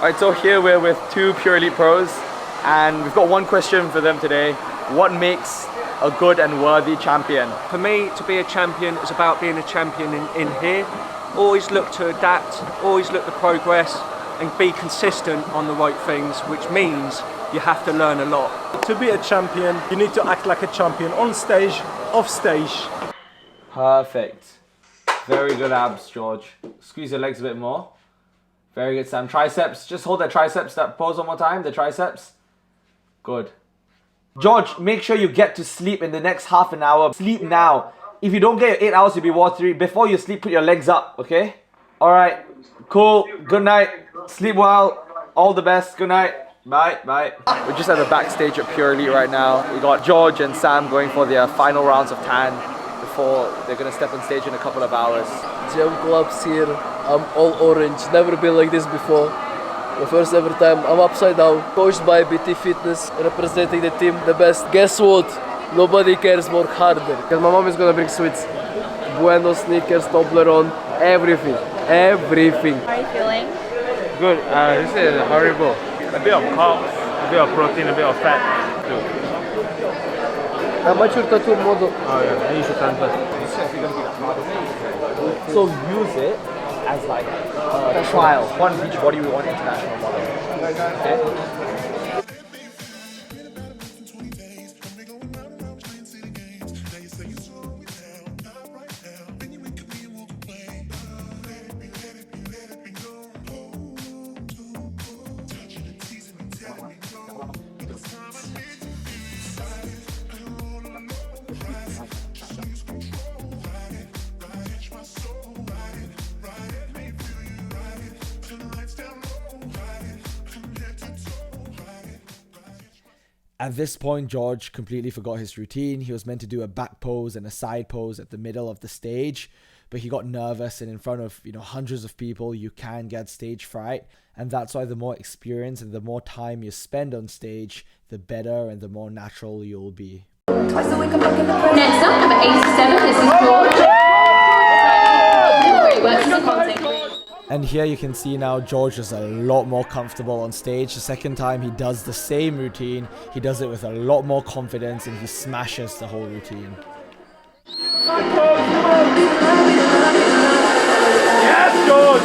Alright, so here we're with two Pure Elite pros, and we've got one question for them today. What makes a good and worthy champion? For me, to be a champion is about being a champion in here. Always look to adapt, always look to progress, and be consistent on the right things, which means you have to learn a lot. To be a champion, you need to act like a champion on stage, off stage. Perfect. Very good abs, George. Squeeze your legs a bit more. Very good, Sam. Triceps. Just hold that triceps. That pose one more time. The triceps. Good. George, make sure you get to sleep in the next half an hour. Sleep now. If you don't get your 8 hours, you'll be watery. Before you sleep, put your legs up, okay? Alright. Cool. Good night. Sleep well. All the best. Good night. Bye. Bye. We're just at the backstage at Pure Elite right now. We got George and Sam going for their final rounds of tan before they're going to step on stage in a couple of hours. Gym clubs here. I'm all orange. Never been like this before. The first ever time. I'm upside down. Coached by BT Fitness, representing the team the best. Guess what? Nobody cares more harder. Because my mom is gonna bring sweets. Bueno, sneakers, Toblerone, everything. Everything. How are you feeling? Good. This is horrible. A bit of carbs, a bit of protein, a bit of fat. How much your tattoo model? Oh yeah, I need to transfer. So use it as like a trial. One beach body, we want international model. Okay? At this point, George completely forgot his routine. He was meant to do a back pose and a side pose at the middle of the stage, but he got nervous, and in front of hundreds of people, you can get stage fright. And that's why the more experience and the more time you spend on stage, the better and the more natural you'll be. Next up, number 87, this is George. He works as a content creator. And here you can see now George is a lot more comfortable on stage. The second time he does the same routine, he does it with a lot more confidence and he smashes the whole routine. Yes, George!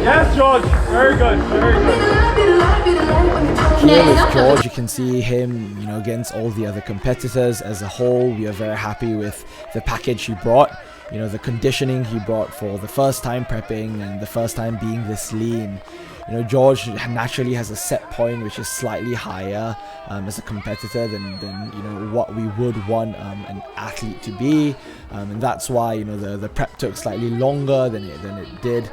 Yes, George! Very good, very good. Here with George, you can see him, against all the other competitors. As a whole, we are very happy with the package he brought. The conditioning he brought for the first time prepping and the first time being this lean. George naturally has a set point which is slightly higher as a competitor than what we would want an athlete to be, and that's why the prep took slightly longer than it did.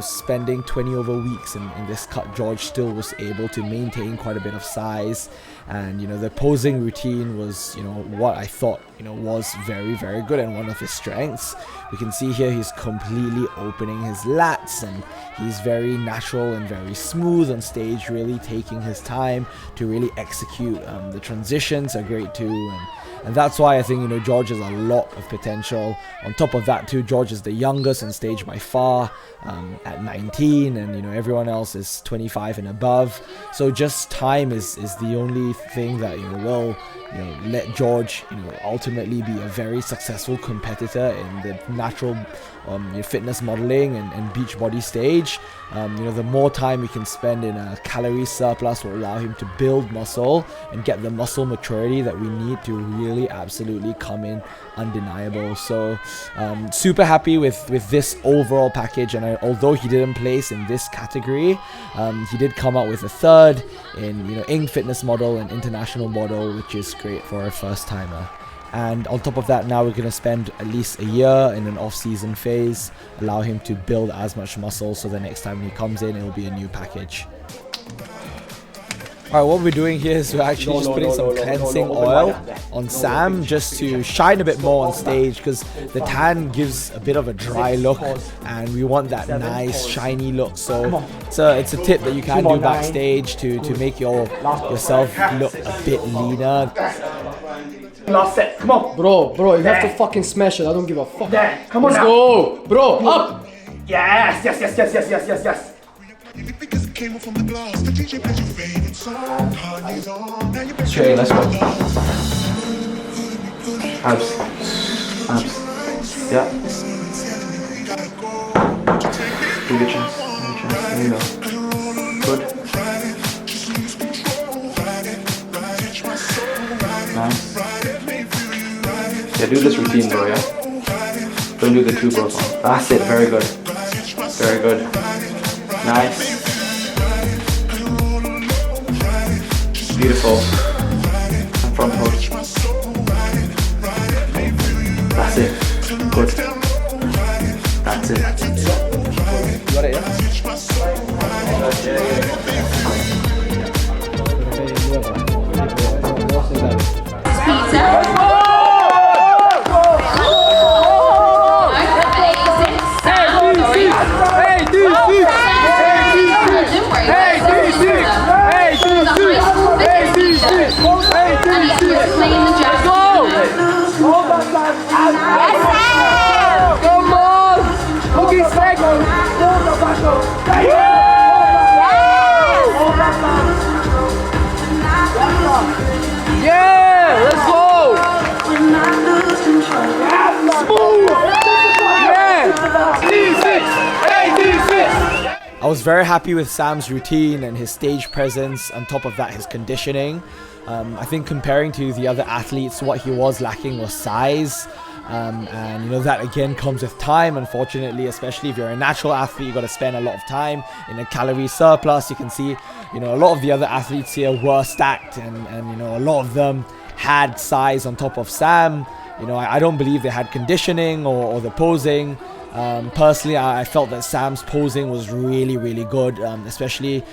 Spending 20 over weeks in this cut, George still was able to maintain quite a bit of size, and the posing routine was what I thought was very, very good and one of his strengths. We can see here he's completely opening his lats, and he's very natural and very smooth on stage, really taking his time to really execute. The transitions are great too, and that's why I think George has a lot of potential. On top of that too, George is the youngest on stage by far, at 19, and everyone else is 25 and above. So just time is the only thing that will let George ultimately be a very successful competitor in the natural fitness modeling and beach body stage. The more time we can spend in a calorie surplus will allow him to build muscle and get the muscle maturity that we need to really absolutely come in undeniable. So super happy with this overall package, and although he didn't place in this category, he did come out with a third in Ing fitness model and international model, which is great for a first timer. And on top of that, now we're going to spend at least a year in an off-season phase, allow him to build as much muscle so the next time he comes in, it will be a new package. Alright, what we're doing here is we're actually just putting some cleansing oil on Sam just to shine a bit more on stage, because the tan gives a bit of a dry look and we want that nice shiny look. So it's a tip that you can do backstage to make yourself look a bit leaner. Last set. Come on. Bro, you have to fucking smash it. I don't give a fuck. There. Come on Let's now. go. Bro, up. Yes. Straight, let's go. Abs. Yeah. Give it a chance. There you go. Good. Nice. Yeah, do this routine, bro, yeah? Don't do the 2 bros one. That's it, very good. Very good. Nice. Beautiful. And front post. That's it. Good. That's it. You got it, yeah? Yeah, let's go. Smooth. I was very happy with Sam's routine and his stage presence. On top of that, his conditioning. I think comparing to the other athletes, what he was lacking was size. And you know, that again comes with time, unfortunately, especially if you're a natural athlete. You got to spend a lot of time in a calorie surplus. You can see, you know, a lot of the other athletes here were stacked, and you know, a lot of them had size on top of Sam. You know, I don't believe they had conditioning or the posing. Personally, I felt that Sam's posing was really good, especially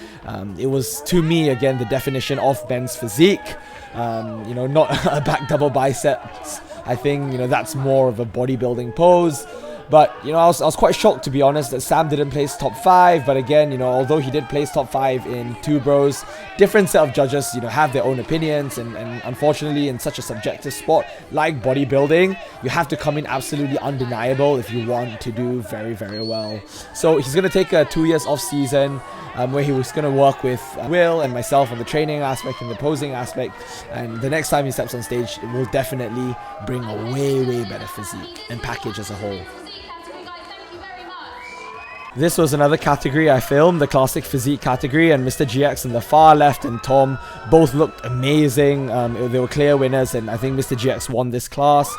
it was, to me, again, the definition of Ben's physique. You know, not a back double biceps. I think, you know, that's more of a bodybuilding pose. But, you know, I was quite shocked, to be honest, that Sam didn't place top 5. But again, you know, although he did place top 5 in 2 bros, different set of judges, you know, have their own opinions. And unfortunately, in such a subjective sport like bodybuilding, you have to come in absolutely undeniable if you want to do very well. So he's going to take a 2 years off season, where he was going to work with Will and myself on the training aspect and the posing aspect. And the next time he steps on stage, it will definitely bring a way better physique and package as a whole. This was another category I filmed, the classic physique category, and Mr. GX on the far left and Tom both looked amazing. They were clear winners, and I think Mr. GX won this class.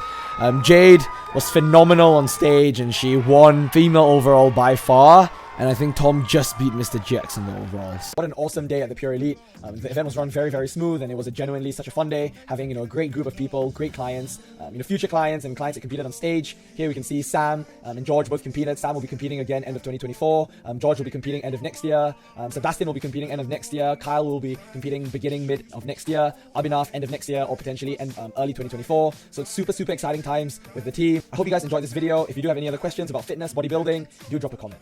Jade was phenomenal on stage, and she won female overall by far. And I think Tom just beat Mr. GX in the overalls. What an awesome day at the Pure Elite. The event was run very smooth, and it was genuinely such a fun day, having, you know, a great group of people, great clients, you know, future clients and clients that competed on stage. Here we can see Sam and George both competed. Sam will be competing again end of 2024. George will be competing end of next year. Sebastian will be competing end of next year. Kyle will be competing beginning mid of next year. Abhinav end of next year, or potentially early 2024. So it's super exciting times with the team. I hope you guys enjoyed this video. If you do have any other questions about fitness, bodybuilding, do drop a comment.